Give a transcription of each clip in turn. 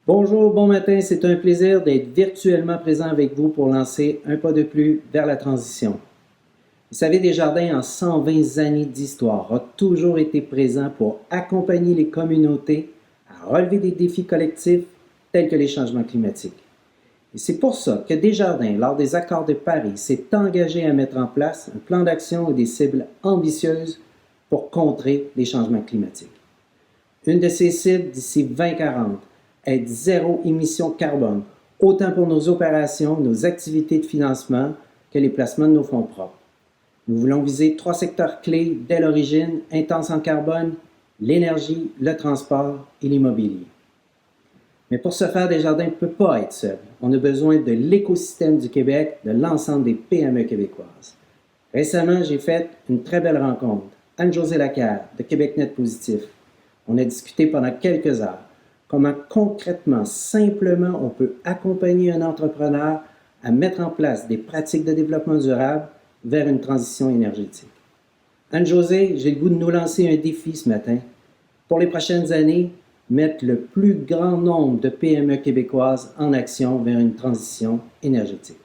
Bonjour, bon matin, c'est un plaisir d'être virtuellement présent avec vous pour lancer un pas de plus vers la transition. Vous savez, Desjardins, en 120 années d'histoire, a toujours été présent pour accompagner les communautés à relever des défis collectifs tels que les changements climatiques. Et c'est pour ça que Desjardins, lors des accords de Paris, s'est engagé à mettre en place un plan d'action et des cibles ambitieuses pour contrer les changements climatiques. Une de ces cibles d'ici 2040 être zéro émission carbone, autant pour nos opérations, nos activités de financement que les placements de nos fonds propres. Nous voulons viser 3 secteurs clés dès l'origine, intenses en carbone, l'énergie, le transport et l'immobilier. Mais pour ce faire, Desjardins ne peut pas être seul. On a besoin de l'écosystème du Québec, de l'ensemble des PME québécoises. Récemment, j'ai fait une très belle rencontre. Anne-Josée Lacaire, de QuébecNet Positif. On a discuté pendant quelques heures comment concrètement, simplement, on peut accompagner un entrepreneur à mettre en place des pratiques de développement durable vers une transition énergétique. Anne-Josée, j'ai le goût de nous lancer un défi ce matin. Pour les prochaines années, mettre le plus grand nombre de PME québécoises en action vers une transition énergétique.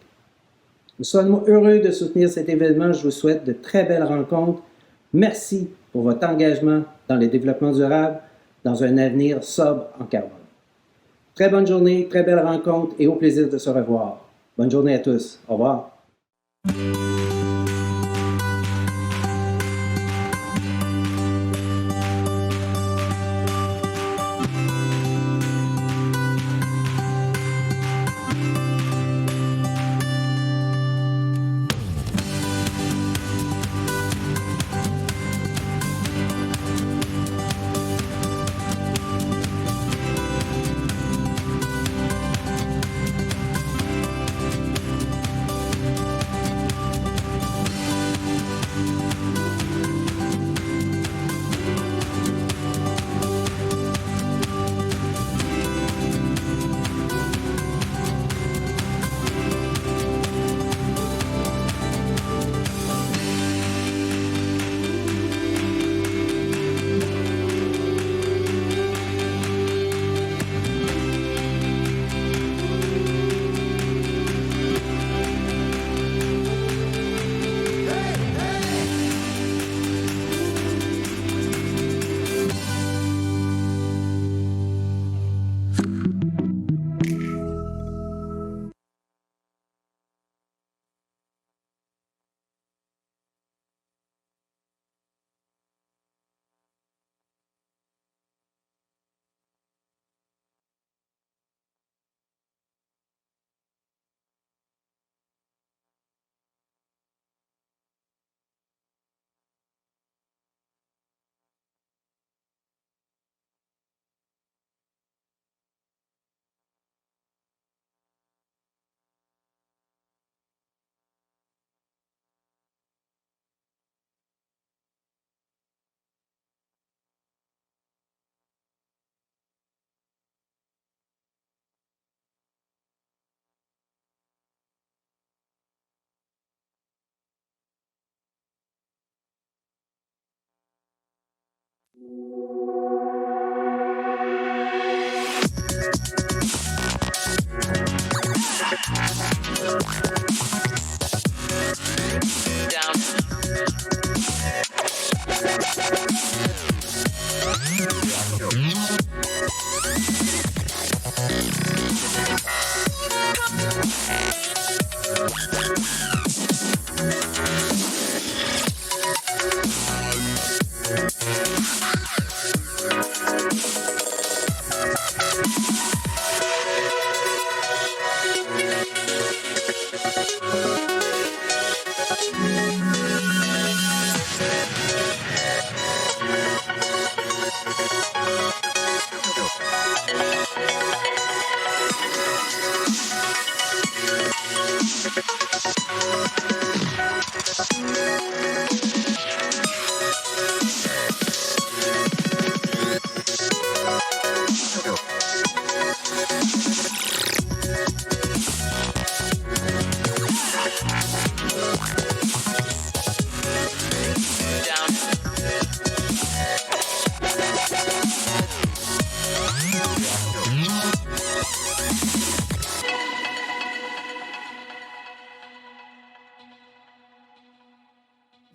Nous sommes heureux de soutenir cet événement. Je vous souhaite de très belles rencontres. Merci pour votre engagement dans le développement durable, dans un avenir sobre en carbone. Très bonne journée, très belle rencontre et au plaisir de se revoir. Bonne journée à tous. Au revoir.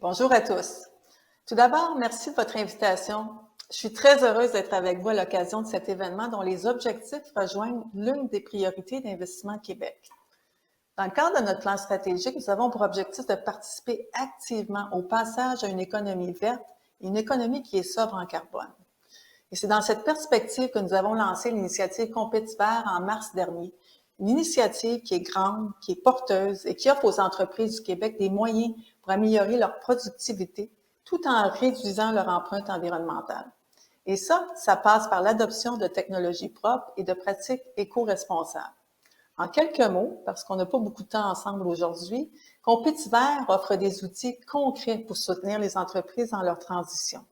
Bonjour à tous. Tout d'abord, merci de votre invitation. Je suis très heureuse d'être avec vous à l'occasion de cet événement dont les objectifs rejoignent l'une des priorités d'Investissement Québec. Dans le cadre de notre plan stratégique, nous avons pour objectif de participer activement au passage à une économie verte et une économie qui est sobre en carbone. Et c'est dans cette perspective que nous avons lancé l'initiative Compétivert en mars dernier, une initiative qui est grande, qui est porteuse et qui offre aux entreprises du Québec des moyens pour améliorer leur productivité tout en réduisant leur empreinte environnementale. Et ça passe par l'adoption de technologies propres et de pratiques éco-responsables. En quelques mots, parce qu'on n'a pas beaucoup de temps ensemble aujourd'hui, Compétivert offre des outils concrets pour soutenir les entreprises dans leur transition.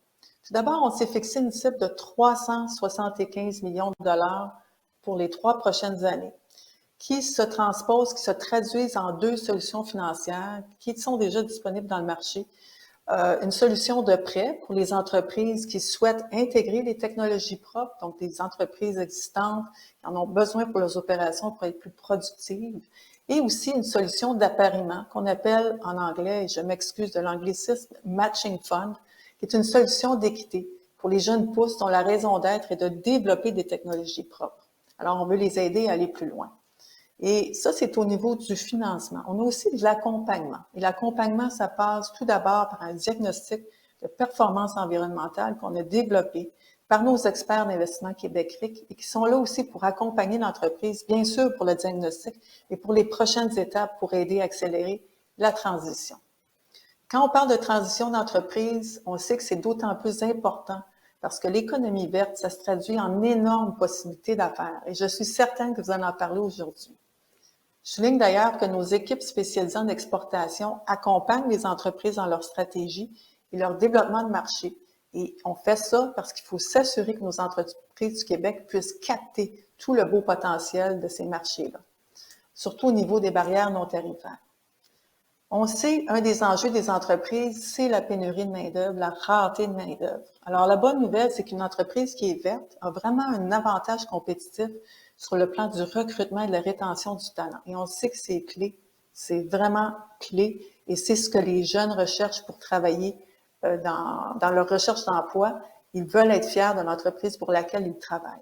Tout d'abord, on s'est fixé une cible de 375 millions de dollars pour les 3 prochaines années, qui se traduisent en 2 solutions financières qui sont déjà disponibles dans le marché. Une solution de prêt pour les entreprises qui souhaitent intégrer les technologies propres, donc des entreprises existantes qui en ont besoin pour leurs opérations pour être plus productives, et aussi une solution d'appariement qu'on appelle en anglais, et je m'excuse de l'anglicisme, Matching Fund, qui est une solution d'équité pour les jeunes pousses dont la raison d'être est de développer des technologies propres. Alors, on veut les aider à aller plus loin. Et ça, c'est au niveau du financement. On a aussi de l'accompagnement. Et l'accompagnement, ça passe tout d'abord par un diagnostic de performance environnementale qu'on a développé par nos experts d'investissement Québec RIC et qui sont là aussi pour accompagner l'entreprise, bien sûr pour le diagnostic, mais pour les prochaines étapes pour aider à accélérer la transition. Quand on parle de transition d'entreprise, on sait que c'est d'autant plus important parce que l'économie verte, ça se traduit en énormes possibilités d'affaires. Et je suis certaine que vous en parlez aujourd'hui. Je souligne d'ailleurs que nos équipes spécialisées en exportation accompagnent les entreprises dans leur stratégie et leur développement de marché. Et on fait ça parce qu'il faut s'assurer que nos entreprises du Québec puissent capter tout le beau potentiel de ces marchés-là, surtout au niveau des barrières non tarifaires. On sait, un des enjeux des entreprises, c'est la pénurie de main-d'œuvre, la rareté de main-d'œuvre. Alors, la bonne nouvelle, c'est qu'une entreprise qui est verte a vraiment un avantage compétitif sur le plan du recrutement et de la rétention du talent. Et on sait que c'est clé, c'est vraiment clé, et c'est ce que les jeunes recherchent pour travailler dans leur recherche d'emploi. Ils veulent être fiers de l'entreprise pour laquelle ils travaillent.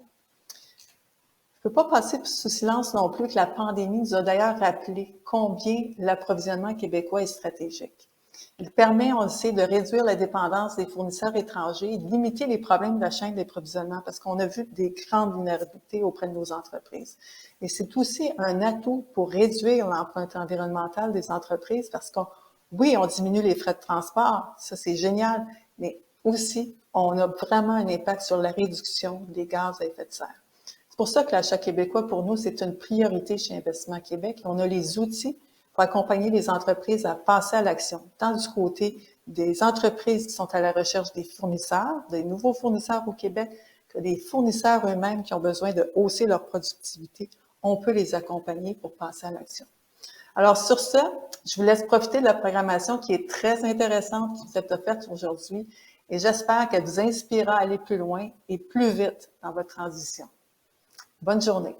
Je ne peux pas passer sous silence non plus que la pandémie nous a d'ailleurs rappelé combien l'approvisionnement québécois est stratégique. Il permet, on le sait, de réduire la dépendance des fournisseurs étrangers et de limiter les problèmes de la chaîne d'approvisionnement parce qu'on a vu des grandes vulnérabilités auprès de nos entreprises. Et c'est aussi un atout pour réduire l'empreinte environnementale des entreprises parce oui, on diminue les frais de transport, ça c'est génial, mais aussi on a vraiment un impact sur la réduction des gaz à effet de serre. C'est pour ça que l'achat québécois, pour nous, c'est une priorité chez Investissement Québec. On a les outils pour accompagner les entreprises à passer à l'action, tant du côté des entreprises qui sont à la recherche des fournisseurs, des nouveaux fournisseurs au Québec, que des fournisseurs eux-mêmes qui ont besoin de hausser leur productivité. On peut les accompagner pour passer à l'action. Alors sur ce, je vous laisse profiter de la programmation qui est très intéressante qui vous est offerte aujourd'hui et j'espère qu'elle vous inspirera à aller plus loin et plus vite dans votre transition. Bonne journée.